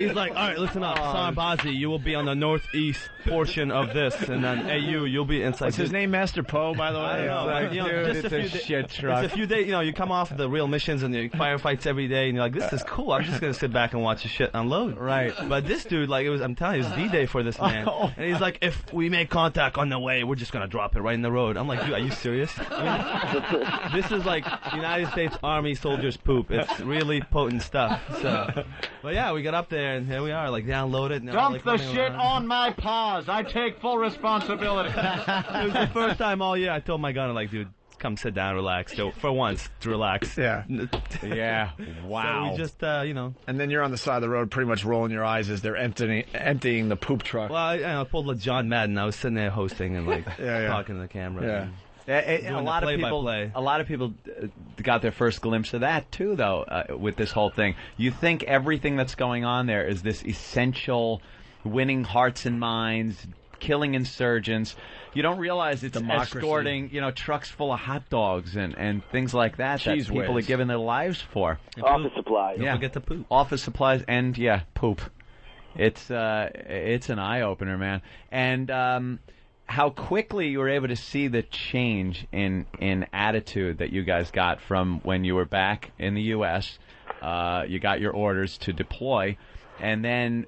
He's like, all right, listen up, Zack Bazzi, you will be on the northeast portion of this, and then hey, you'll be inside. What's his name, Master Poe, by the way? I don't know, like, but, you know, dude, just it's a shit truck. It's a few days, you know, you come off the real missions and the firefights every day, and you're like, this is cool. I'm just gonna sit back and watch the shit unload. Right. But this dude, like, I'm telling you, it was D-Day for this man, and he's like, if we make contact on the way, we're just gonna drop it right in the road. I'm like, dude, are you serious? I mean, this is like United States Army soldiers poop. It's really potent stuff. So, but yeah, we got up there, and here we are, like, downloaded. Dump the shit on my paws. I take full responsibility. It was the first time all year I told my gunner, like, dude, come sit down, relax. So for once, to relax. Yeah. Yeah. Wow. So we just, you know. And then you're on the side of the road pretty much rolling your eyes as they're emptying the poop truck. Well, I pulled a John Madden. I was sitting there hosting and, like, talking to the camera. Yeah. A lot of people got their first glimpse of that too, though, with this whole thing. You think everything that's going on there is this essential winning hearts and minds, killing insurgents. You don't realize it's escorting, you know, trucks full of hot dogs and things like that that people are giving their lives for. Office supplies. Don't forget the poop. Office supplies and poop. It's an eye opener, man. And how quickly you were able to see the change in attitude that you guys got from when you were back in the U.S., you got your orders to deploy, and then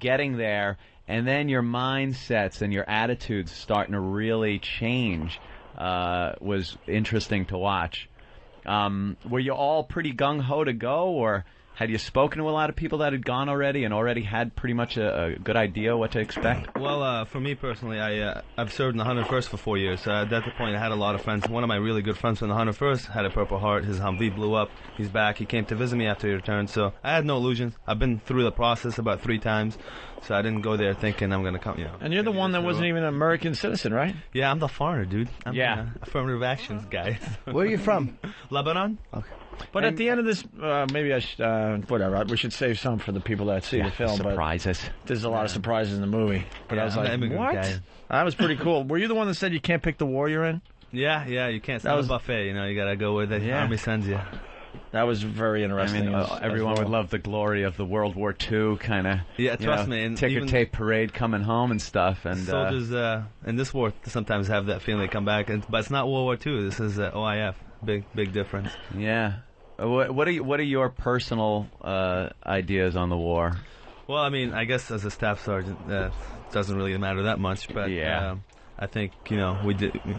getting there, and then your mindsets and your attitudes starting to really change was interesting to watch. Were you all pretty gung-ho to go, or had you spoken to a lot of people that had gone already and already had pretty much a good idea what to expect? Well, for me personally, I've served in the 101st for 4 years. So at that point, I had a lot of friends. One of my really good friends from the 101st had a Purple Heart. His Humvee blew up. He's back. He came to visit me after he returned. So I had no illusions. I've been through the process about 3 times. So I didn't go there thinking I'm going to come, you know. And you're the one that wasn't even an American citizen, right? Yeah, I'm the foreigner, dude. I'm the affirmative actions guy. Where are you from? Lebanon. Okay. But at the end of this, maybe I should, whatever, we should save some for the people that see the film. Surprises. But there's a lot of surprises in the movie. But I was like, what? Guy. That was pretty cool. Were you the one that said you can't pick the war you're in? Yeah, you can't. That was a buffet, you know, you got to go where the Army sends you. That was very interesting. I mean, everyone would love the glory of the World War II kind of trust me, and ticker tape parade coming home and stuff. And soldiers in this war sometimes have that feeling they come back, but it's not World War II. This is OIF. Big difference. Yeah. What are your personal ideas on the war? Well, I mean, I guess as a staff sergeant, it doesn't really matter that much. But I think, you know,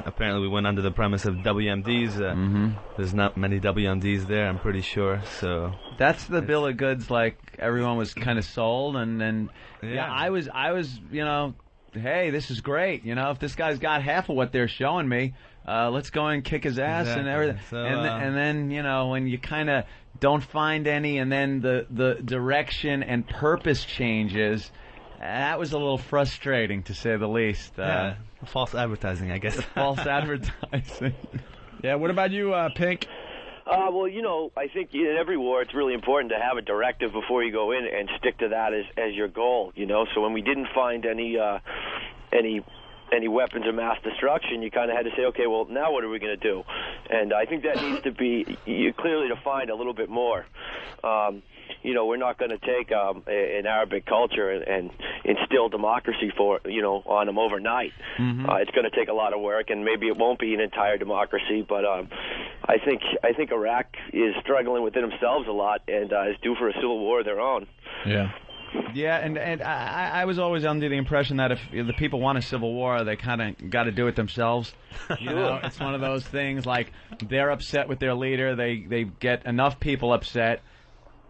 apparently we went under the premise of WMDs. There's not many WMDs there, I'm pretty sure. So that's the bill of goods. Like everyone was kind of sold, and then I was, you know, hey, this is great. You know, if this guy's got half of what they're showing me, let's go and kick his ass and everything. So, and then, you know, when you kind of don't find any, and then the direction and purpose changes, that was a little frustrating, to say the least. False advertising, I guess. False advertising. Yeah, what about you, Pink? Well, you know, I think in every war it's really important to have a directive before you go in and stick to that as your goal, you know. So when we didn't find any weapons of mass destruction, you kind of had to say, okay, well, now what are we going to do? And I think that needs to be clearly defined a little bit more. You know, we're not going to take an Arabic culture and instill democracy on them overnight. It's going to take a lot of work, and maybe it won't be an entire democracy. But I think Iraq is struggling within themselves a lot and is due for a civil war of their own. Yeah. Yeah, and I was always under the impression that if the people want a civil war, they kind of got to do it themselves. You know, it's one of those things like they're upset with their leader, they get enough people upset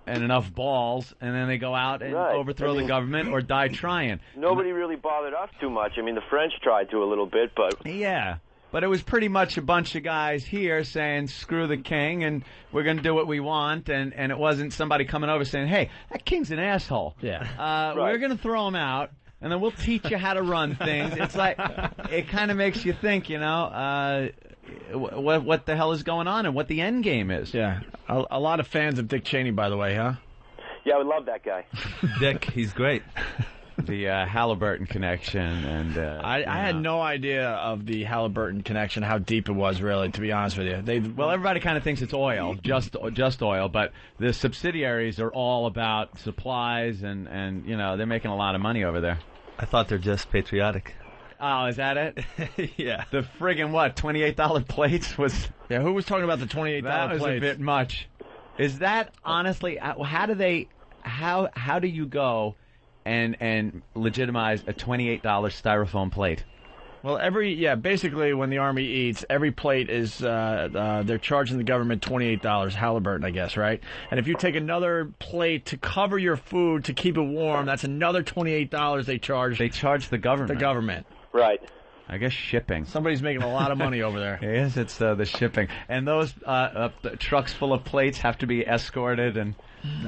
and enough balls, and then they go out and overthrow the government or die trying. Nobody really bothered us too much. I mean, the French tried to a little bit, but... Yeah. But it was pretty much a bunch of guys here saying, screw the king, and we're going to do what we want, and it wasn't somebody coming over saying, hey, that king's an asshole. Yeah. We're going to throw him out, and then we'll teach you how to run things. It's like, it kind of makes you think, you know, what the hell is going on and what the end game is. Yeah. A lot of fans of Dick Cheney, by the way, huh? Yeah, I would love that guy. Dick, he's great. the Halliburton connection, and I had no idea of the Halliburton connection, how deep it was, really, to be honest with you. Well, everybody kind of thinks it's oil, just oil, but the subsidiaries are all about supplies, and they're making a lot of money over there. I thought they're just patriotic. Oh, is that it? Yeah. The friggin' what? $28 plates was. Yeah, who was talking about the $28 That was plates? a bit much. Is that honestly? How do you go and legitimize a $28 styrofoam plate? Well, basically when the Army eats, every plate is, they're charging the government $28, Halliburton, I guess, right? And if you take another plate to cover your food to keep it warm, that's another $28 they charge. They charge the government. The government. Right. I guess shipping. Somebody's making a lot of money over there. Yes, it's the shipping. And those trucks full of plates have to be escorted and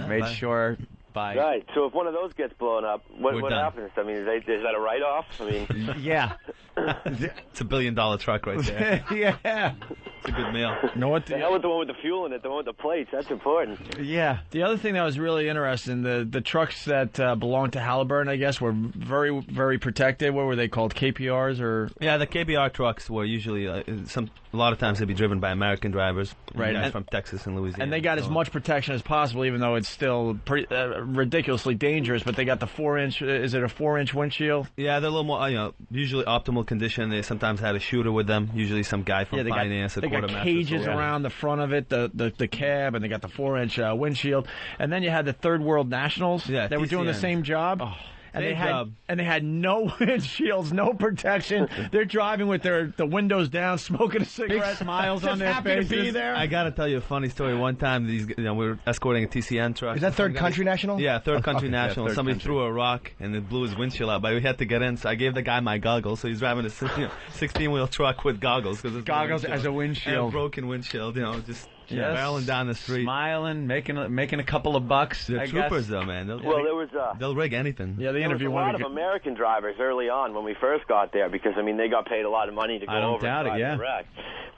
made sure by... Right. So if one of those gets blown up, what done. happens? I mean, is that a write-off? I mean... Yeah. It's $1 billion truck right there. Yeah. It's a good meal. You know what? The hell with the one with the fuel in it, the one with the plates. That's important. Yeah. The other thing that was really interesting, the trucks that belonged to Halliburton, I guess, were very, very protected. What were they called? KPRs or? Yeah, the KBR trucks were usually a lot of times they'd be driven by American drivers, Right, guys and- from Texas and Louisiana. And they got as much protection as possible, even though it's still ridiculously dangerous. But they got the 4-inch. Is it a 4-inch windshield? Yeah, they're a little more, usually optimal condition. They sometimes had a shooter with them, usually some guy from finance. They got cages around the front of it, the cab, and they got the 4-inch windshield. And then you had the Third World Nationals. Yeah, they were doing the TCN. same job. And Same they job. had no windshields, no protection. They're driving with the windows down, smoking a cigarette, smiles just on their happy to be faces. there. I gotta tell you a funny story. One time, we were escorting a TCN truck. Is that Third Country National? Yeah, Third Country National. Third Somebody Country. threw a rock and it blew his windshield out. But we had to get in, so I gave the guy my goggles. So he's driving a 16-wheel truck with goggles. Goggles as a And a windshield. broken windshield, just Yes. barreling down the street. Smiling, making a couple of bucks. They're I troopers, guess. though, man. Well, there was... They'll rig anything. Yeah, the There was interview a one. lot of American drivers early on when we first got there because, I mean, they got paid a lot of money to go I don't over doubt and it, drive yeah. the wreck.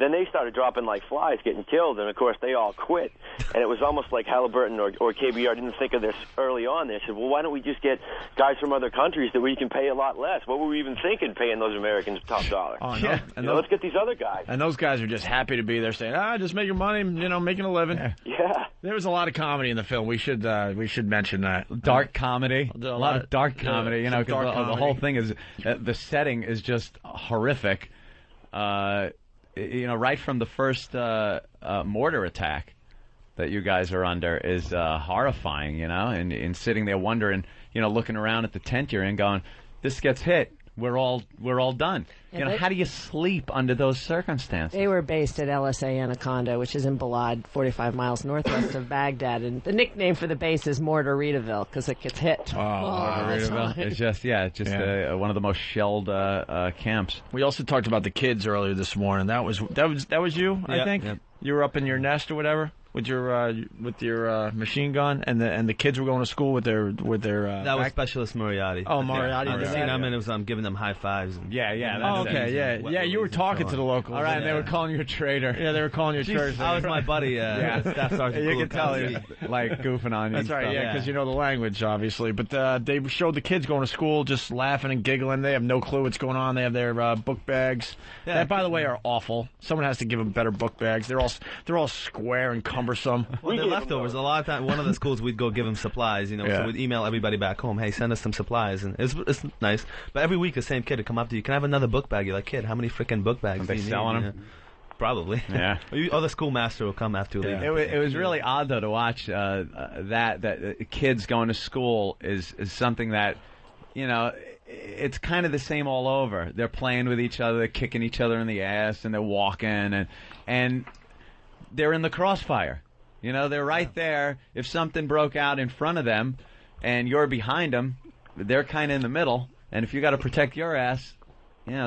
Then they started dropping like flies, getting killed, and, of course, they all quit. And it was almost like Halliburton or KBR didn't think of this early on. They said, well, why don't we just get guys from other countries that we can pay a lot less? What were we even thinking paying those Americans top dollar? Oh, no. Yeah. And Let's get these other guys. And those guys are just happy to be there, saying, just making money, making a living. Yeah. There was a lot of comedy in the film. We should mention that. Dark comedy, A a lot of dark comedy, some because dark the comedy. whole thing is the setting is just horrific. Right from the first mortar attack that you guys are under is horrifying. And sitting there wondering, looking around at the tent you're in, going, "This gets hit, we're all done." Yeah, How do you sleep under those circumstances? They were based at LSA Anaconda, which is in Balad, 45 miles northwest of Baghdad, and the nickname for the base is Mortaritaville because it gets hit. Margaritaville. It's just one of the most shelled camps. We also talked about the kids earlier this morning. That was you, I Yeah, think. yeah. You were up in your nest or whatever with your machine gun, and the kids were going to school with their. That was Specialist Moriarty. Oh, Moriarty On did the that? scene I'm in, I'm giving them high fives. And Yeah. Oh, okay, yeah. You were talking to the locals. All right, and they were calling you a traitor. Yeah, they were calling you a church. That was my buddy, Staff Sergeant. You Cool can tell Kelsey. he's like goofing on you. That's and right, stuff. yeah, because you know the language, obviously. But they showed the kids going to school just laughing and giggling. They have no clue what's going on. They have their book bags. Yeah. That, by the way, are awful. Someone has to give them better book bags. They're all square and cumbersome. Well, they're gave leftovers. them A lot of times, one of the schools we'd go give them supplies. Yeah. So we'd email everybody back home, "Hey, send us some supplies," and it's nice. But every week, the same kid would come up to you. "Can I have another book bag?" You're like, "Kid, how many freaking book bags Are do they you selling need?" them? Probably. Yeah. Or the schoolmaster will come after you leave. It was really odd though to watch that kids going to school is something that it's kind of the same all over. They're playing with each other, they're kicking each other in the ass, and they're walking and they're in the crossfire. They're right there. If something broke out in front of them and you're behind them, they're kind of in the middle. And if you got to protect your ass,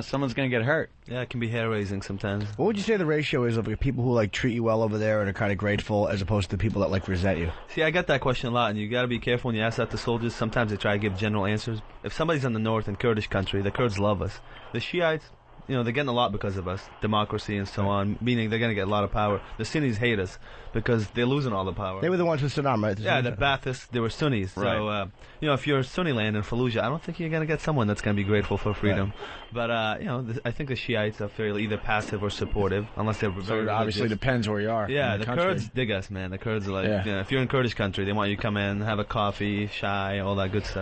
someone's going to get hurt. Yeah, it can be hair raising sometimes. What would you say the ratio is of people who treat you well over there and are kind of grateful, as opposed to the people that resent you? See, I get that question a lot, and you got to be careful when you ask that to soldiers. Sometimes they try to give general answers. If somebody's in the north in Kurdish country, the Kurds love us. The Shiites, they're getting a lot because of us, democracy and so on. Meaning they're going to get a lot of power. The Sunnis hate us because they're losing all the power. They were the ones with Saddam, right? Yeah, the Baathists, they were Sunnis. Right. So, if you're Sunni land in Fallujah, I don't think you're going to get someone that's going to be grateful for freedom. But, I think the Shiites are fairly either passive or supportive, unless they're very So it obviously religious. depends where you are. Yeah, in the country. Kurds dig us, man. The Kurds are like, Yeah. if you're in Kurdish country, they want you to come in, have a coffee, chai, all that good stuff.